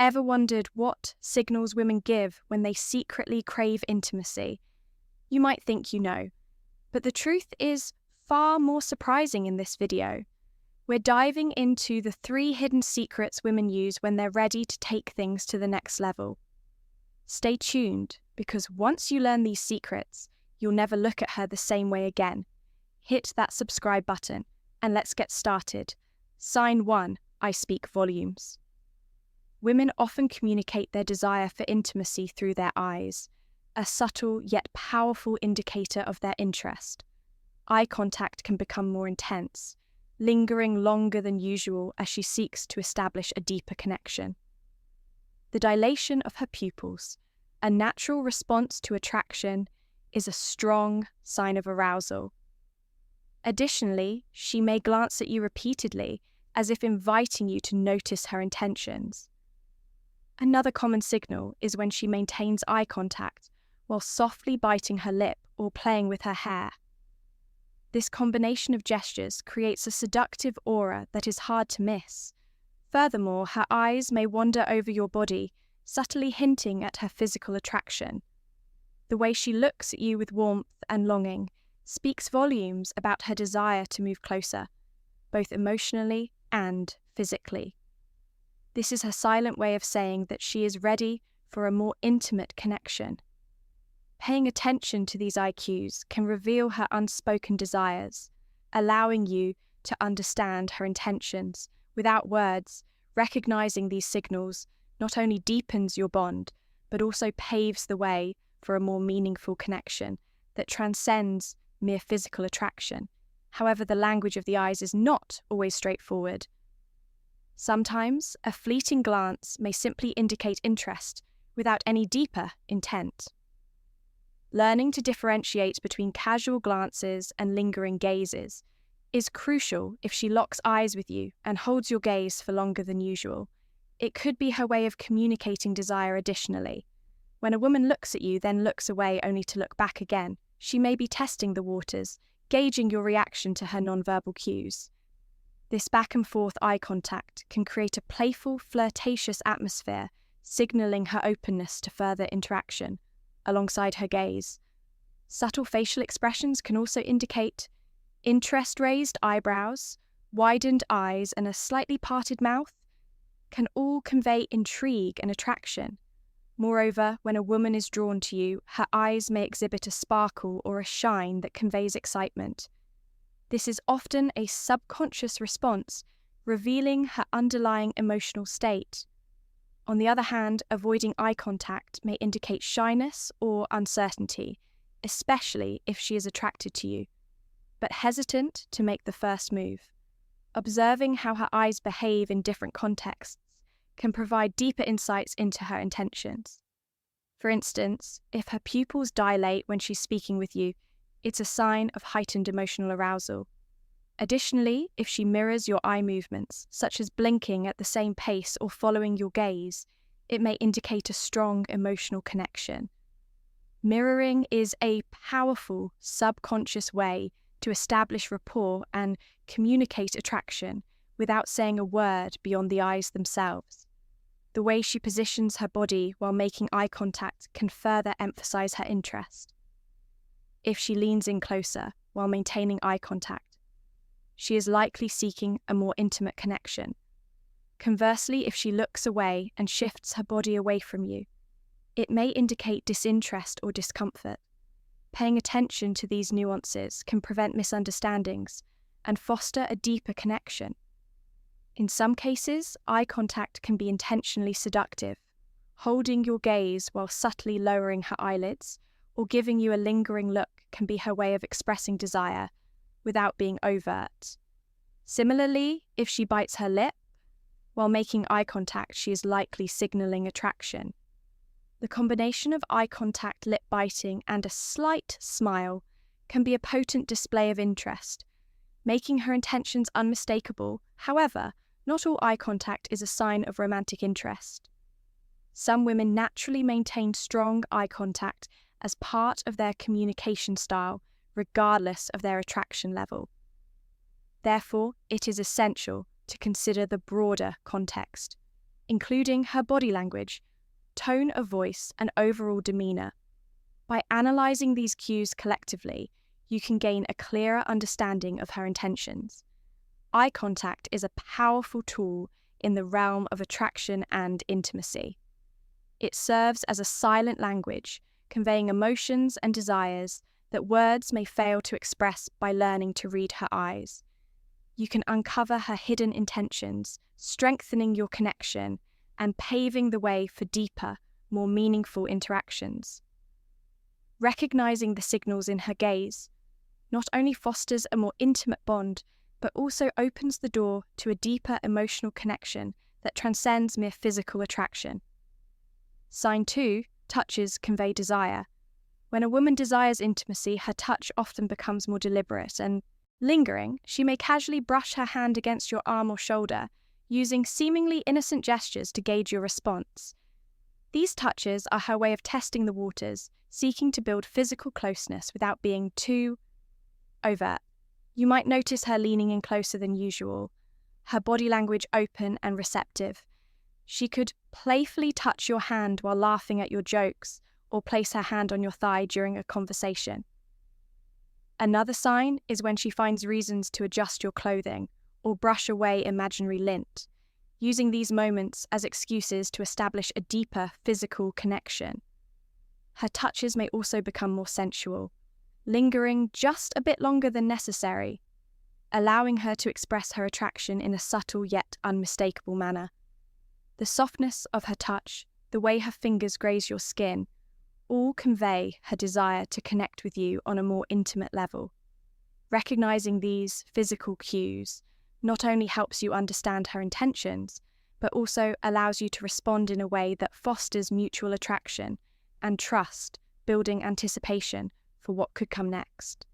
Ever wondered what signals women give when they secretly crave intimacy? You might think you know, but the truth is far more surprising in this video. We're diving into the 3 hidden secrets women use when they're ready to take things to the next level. Stay tuned, because once you learn these secrets, you'll never look at her the same way again. Hit that subscribe button, and let's get started. Sign 1, I speak volumes. Women often communicate their desire for intimacy through their eyes, a subtle yet powerful indicator of their interest. Eye contact can become more intense, lingering longer than usual as she seeks to establish a deeper connection. The dilation of her pupils, a natural response to attraction, is a strong sign of arousal. Additionally, she may glance at you repeatedly, as if inviting you to notice her intentions. Another common signal is when she maintains eye contact while softly biting her lip or playing with her hair. This combination of gestures creates a seductive aura that is hard to miss. Furthermore, her eyes may wander over your body, subtly hinting at her physical attraction. The way she looks at you with warmth and longing speaks volumes about her desire to move closer, both emotionally and physically. This is her silent way of saying that she is ready for a more intimate connection. Paying attention to these eye cues can reveal her unspoken desires, allowing you to understand her intentions without words. Recognizing these signals not only deepens your bond, but also paves the way for a more meaningful connection that transcends mere physical attraction. However, the language of the eyes is not always straightforward. Sometimes, a fleeting glance may simply indicate interest without any deeper intent. Learning to differentiate between casual glances and lingering gazes is crucial if she locks eyes with you and holds your gaze for longer than usual. It could be her way of communicating desire additionally. When a woman looks at you, then looks away only to look back again, she may be testing the waters, gauging your reaction to her nonverbal cues. This back and forth eye contact can create a playful, flirtatious atmosphere, signaling her openness to further interaction alongside her gaze. Subtle facial expressions can also indicate interest-raised eyebrows, widened eyes, and a slightly parted mouth can all convey intrigue and attraction. Moreover, when a woman is drawn to you, her eyes may exhibit a sparkle or a shine that conveys excitement. This is often a subconscious response, revealing her underlying emotional state. On the other hand, avoiding eye contact may indicate shyness or uncertainty, especially if she is attracted to you, but hesitant to make the first move. Observing how her eyes behave in different contexts can provide deeper insights into her intentions. For instance, if her pupils dilate when she's speaking with you, it's a sign of heightened emotional arousal. Additionally, if she mirrors your eye movements, such as blinking at the same pace or following your gaze, it may indicate a strong emotional connection. Mirroring is a powerful subconscious way to establish rapport and communicate attraction without saying a word beyond the eyes themselves. The way she positions her body while making eye contact can further emphasize her interest. If she leans in closer while maintaining eye contact, she is likely seeking a more intimate connection. Conversely, if she looks away and shifts her body away from you, it may indicate disinterest or discomfort. Paying attention to these nuances can prevent misunderstandings and foster a deeper connection. In some cases, eye contact can be intentionally seductive. Holding your gaze while subtly lowering her eyelids or giving you a lingering look can be her way of expressing desire without being overt. Similarly, if she bites her lip while making eye contact, she is likely signaling attraction. The combination of eye contact, lip biting, and a slight smile can be a potent display of interest, making her intentions unmistakable. However, not all eye contact is a sign of romantic interest. Some women naturally maintain strong eye contact as part of their communication style, regardless of their attraction level. Therefore, it is essential to consider the broader context. including her body language, tone of voice, and overall demeanor. By analyzing these cues collectively, you can gain a clearer understanding of her intentions. Eye contact is a powerful tool in the realm of attraction and intimacy. It serves as a silent language, conveying emotions and desires that words may fail to express by learning to read her eyes. You can uncover her hidden intentions, strengthening your connection and paving the way for deeper, more meaningful interactions. Recognizing the signals in her gaze not only fosters a more intimate bond, but also opens the door to a deeper emotional connection that transcends mere physical attraction. Sign 2, touches convey desire. When a woman desires intimacy, her touch often becomes more deliberate and lingering. She may casually brush her hand against your arm or shoulder, using seemingly innocent gestures to gauge your response. These touches are her way of testing the waters, seeking to build physical closeness without being too overt. You might notice her leaning in closer than usual, her body language open and receptive. She could playfully touch your hand while laughing at your jokes, or place her hand on your thigh during a conversation. Another sign is when she finds reasons to adjust your clothing or brush away imaginary lint, using these moments as excuses to establish a deeper physical connection. Her touches may also become more sensual, lingering just a bit longer than necessary, allowing her to express her attraction in a subtle yet unmistakable manner. The softness of her touch, the way her fingers graze your skin, all convey her desire to connect with you on a more intimate level. Recognizing these physical cues not only helps you understand her intentions, but also allows you to respond in a way that fosters mutual attraction and trust, building anticipation for what could come next.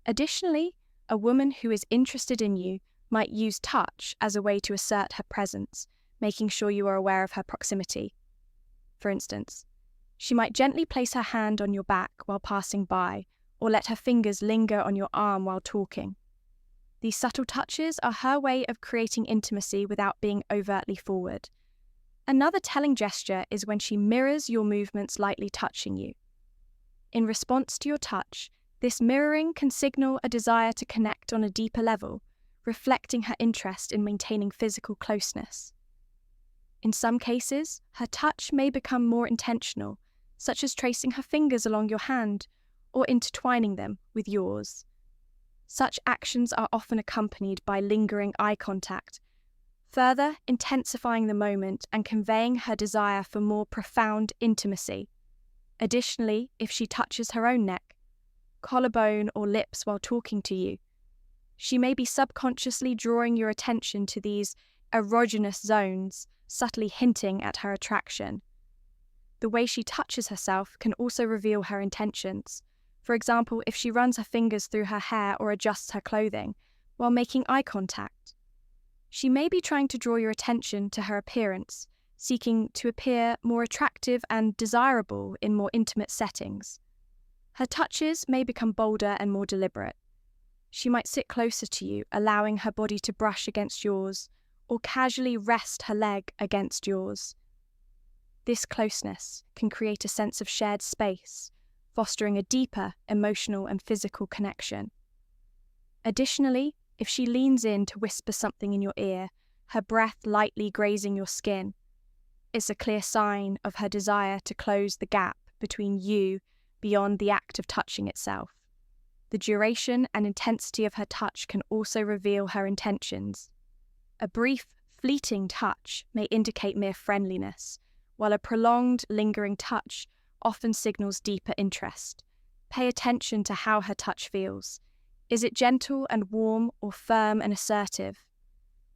Additionally, a woman who is interested in you might use touch as a way to assert her presence, making sure you are aware of her proximity. For instance, she might gently place her hand on your back while passing by, or let her fingers linger on your arm while talking. These subtle touches are her way of creating intimacy without being overtly forward. Another telling gesture is when she mirrors your movements, lightly touching you. In response to your touch, this mirroring can signal a desire to connect on a deeper level, reflecting her interest in maintaining physical closeness. In some cases, her touch may become more intentional, such as tracing her fingers along your hand or intertwining them with yours. Such actions are often accompanied by lingering eye contact, further intensifying the moment and conveying her desire for more profound intimacy. Additionally, if she touches her own neck, collarbone, or lips while talking to you, she may be subconsciously drawing your attention to these erogenous zones, subtly hinting at her attraction. The way she touches herself can also reveal her intentions. For example, if she runs her fingers through her hair or adjusts her clothing while making eye contact, she may be trying to draw your attention to her appearance, seeking to appear more attractive and desirable in more intimate settings. Her touches may become bolder and more deliberate. She might sit closer to you, allowing her body to brush against yours, or casually rest her leg against yours. This closeness can create a sense of shared space, fostering a deeper emotional and physical connection. Additionally, if she leans in to whisper something in your ear, her breath lightly grazing your skin, it's a clear sign of her desire to close the gap between you beyond the act of touching itself. The duration and intensity of her touch can also reveal her intentions. A brief, fleeting touch may indicate mere friendliness, while a prolonged, lingering touch often signals deeper interest. Pay attention to how her touch feels. Is it gentle and warm or firm and assertive?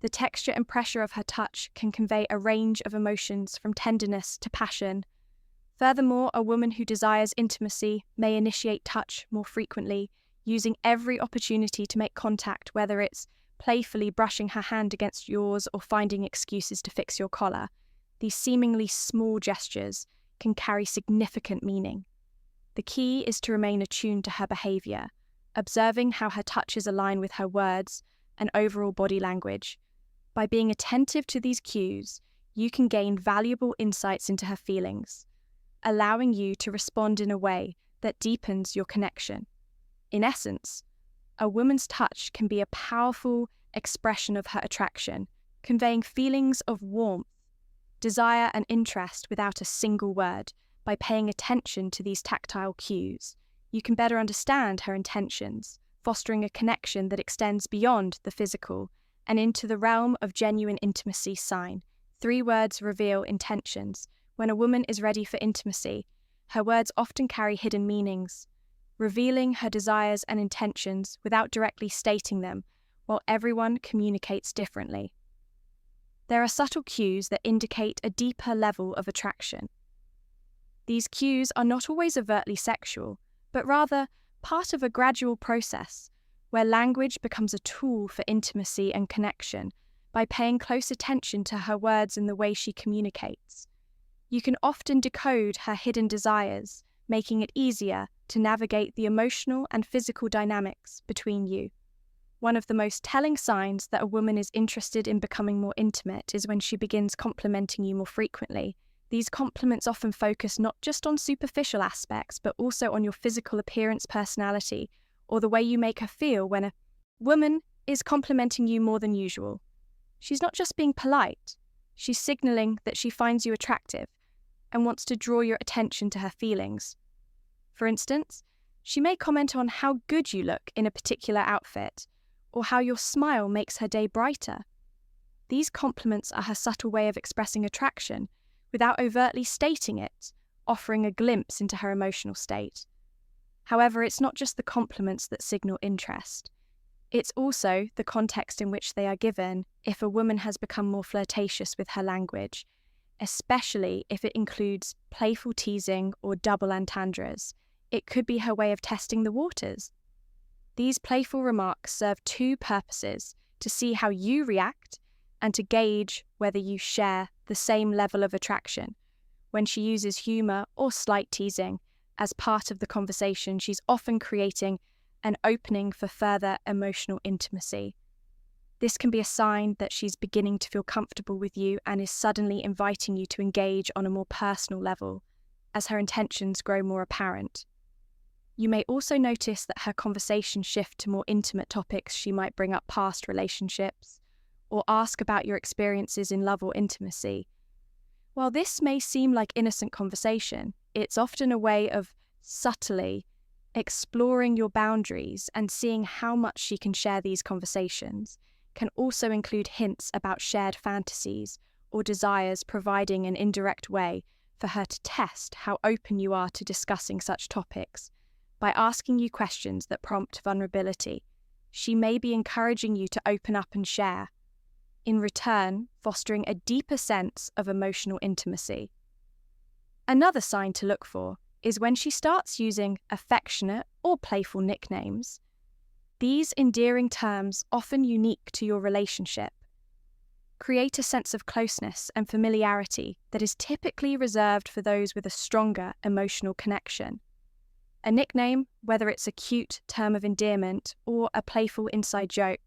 The texture and pressure of her touch can convey a range of emotions from tenderness to passion. Furthermore, a woman who desires intimacy may initiate touch more frequently, using every opportunity to make contact, whether it's playfully brushing her hand against yours or finding excuses to fix your collar. These seemingly small gestures can carry significant meaning. The key is to remain attuned to her behavior, observing how her touches align with her words and overall body language. By being attentive to these cues, you can gain valuable insights into her feelings, allowing you to respond in a way that deepens your connection. In essence, a woman's touch can be a powerful expression of her attraction, conveying feelings of warmth, desire, and interest without a single word. By paying attention to these tactile cues, you can better understand her intentions, fostering a connection that extends beyond the physical and into the realm of genuine intimacy. Sign. 3 words reveal intentions. When a woman is ready for intimacy, her words often carry hidden meanings, revealing her desires and intentions without directly stating them, while everyone communicates differently. There are subtle cues that indicate a deeper level of attraction. These cues are not always overtly sexual, but rather part of a gradual process where language becomes a tool for intimacy and connection. By paying close attention to her words and the way she communicates, you can often decode her hidden desires, making it easier to navigate the emotional and physical dynamics between you. One of the most telling signs that a woman is interested in becoming more intimate is when she begins complimenting you more frequently. These compliments often focus not just on superficial aspects, but also on your physical appearance, personality, or the way you make her feel. When a woman is complimenting you more than usual, she's not just being polite, she's signaling that she finds you attractive and wants to draw your attention to her feelings. For instance, she may comment on how good you look in a particular outfit, or how your smile makes her day brighter. These compliments are her subtle way of expressing attraction without overtly stating it, offering a glimpse into her emotional state. However, it's not just the compliments that signal interest. It's also the context in which they are given. If a woman has become more flirtatious with her language, especially if it includes playful teasing or double entendres, it could be her way of testing the waters. These playful remarks serve 2 purposes: to see how you react and to gauge whether you share the same level of attraction. When she uses humor or slight teasing as part of the conversation, she's often creating an opening for further emotional intimacy. This can be a sign that she's beginning to feel comfortable with you and is suddenly inviting you to engage on a more personal level as her intentions grow more apparent. You may also notice that her conversations shift to more intimate topics. She might bring up past relationships or ask about your experiences in love or intimacy. While this may seem like innocent conversation, it's often a way of subtly exploring your boundaries and seeing how much she can share. These conversations can also include hints about shared fantasies or desires, providing an indirect way for her to test how open you are to discussing such topics. By asking you questions that prompt vulnerability, she may be encouraging you to open up and share, in return fostering a deeper sense of emotional intimacy. Another sign to look for is when she starts using affectionate or playful nicknames. These endearing terms, often unique to your relationship, create a sense of closeness and familiarity that is typically reserved for those with a stronger emotional connection. A nickname, whether it's a cute term of endearment or a playful inside joke,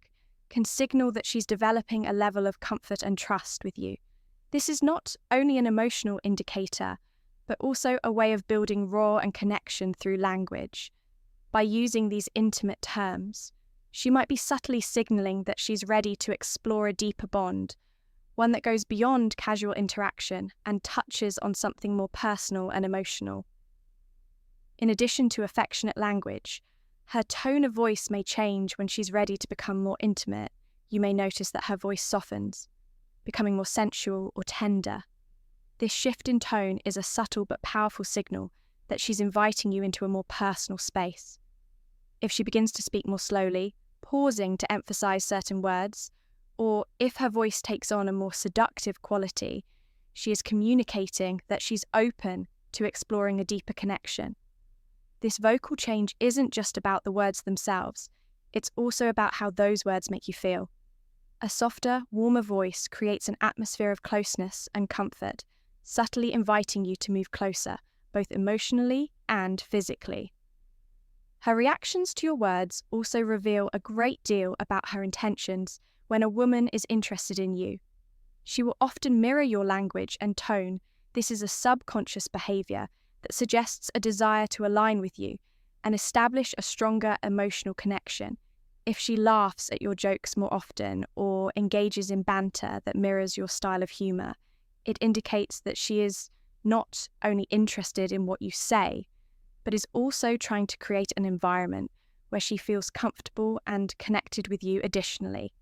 can signal that she's developing a level of comfort and trust with you. This is not only an emotional indicator, but also a way of building raw and connection through language. By using these intimate terms, she might be subtly signaling that she's ready to explore a deeper bond, one that goes beyond casual interaction and touches on something more personal and emotional. In addition to affectionate language, her tone of voice may change when she's ready to become more intimate. You may notice that her voice softens, becoming more sensual or tender. This shift in tone is a subtle but powerful signal that she's inviting you into a more personal space. If she begins to speak more slowly, pausing to emphasize certain words, or if her voice takes on a more seductive quality, she is communicating that she's open to exploring a deeper connection. This vocal change isn't just about the words themselves, it's also about how those words make you feel. A softer, warmer voice creates an atmosphere of closeness and comfort, subtly inviting you to move closer, both emotionally and physically. Her reactions to your words also reveal a great deal about her intentions. When a woman is interested in you, She will often mirror your language and tone. This is a subconscious behavior that suggests a desire to align with you and establish a stronger emotional connection. If she laughs at your jokes more often or engages in banter that mirrors your style of humor, it indicates that she is not only interested in what you say, but is also trying to create an environment where she feels comfortable and connected with you additionally.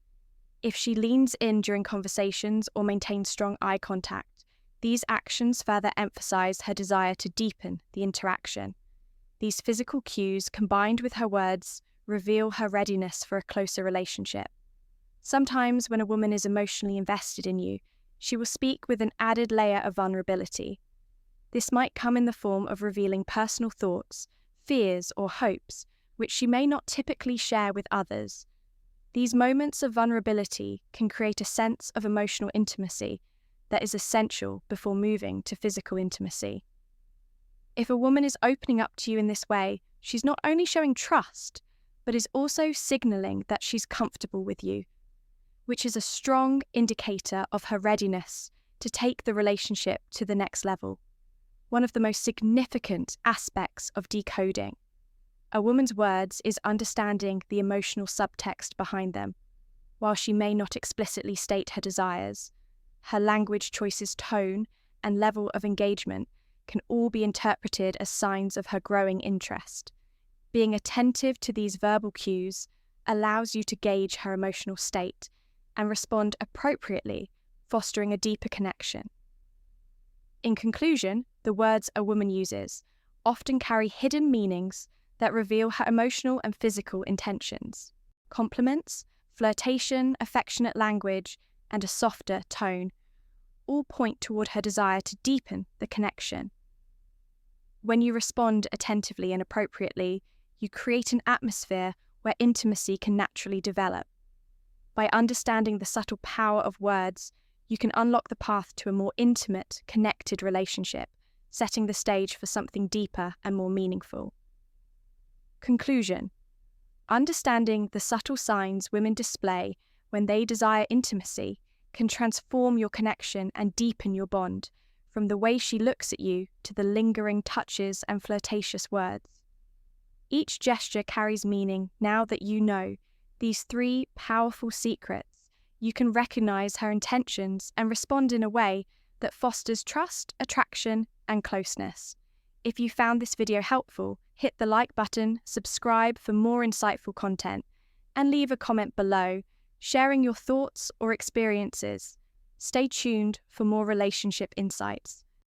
If she leans in during conversations or maintains strong eye contact, these actions further emphasize her desire to deepen the interaction. These physical cues, combined with her words, reveal her readiness for a closer relationship. Sometimes, when a woman is emotionally invested in you, she will speak with an added layer of vulnerability. This might come in the form of revealing personal thoughts, fears, or hopes, which she may not typically share with others. These moments of vulnerability can create a sense of emotional intimacy that is essential before moving to physical intimacy. If a woman is opening up to you in this way, she's not only showing trust, but is also signaling that she's comfortable with you, which is a strong indicator of her readiness to take the relationship to the next level. One of the most significant aspects of decoding a woman's words is understanding the emotional subtext behind them. While she may not explicitly state her desires, her language choices, tone, and level of engagement can all be interpreted as signs of her growing interest. Being attentive to these verbal cues allows you to gauge her emotional state and respond appropriately, fostering a deeper connection. In conclusion, the words a woman uses often carry hidden meanings that reveal her emotional and physical intentions. Compliments, flirtation, affectionate language, and a softer tone all point toward her desire to deepen the connection. When you respond attentively and appropriately, you create an atmosphere where intimacy can naturally develop. By understanding the subtle power of words, you can unlock the path to a more intimate, connected relationship, setting the stage for something deeper and more meaningful. Conclusion: understanding the subtle signs women display when they desire intimacy can transform your connection and deepen your bond, from the way she looks at you to the lingering touches and flirtatious words. Each gesture carries meaning. Now that you know these three powerful secrets, you can recognize her intentions and respond in a way that fosters trust, attraction, and closeness. If you found this video helpful, hit the like button, subscribe for more insightful content, and leave a comment below, sharing your thoughts or experiences. Stay tuned for more relationship insights.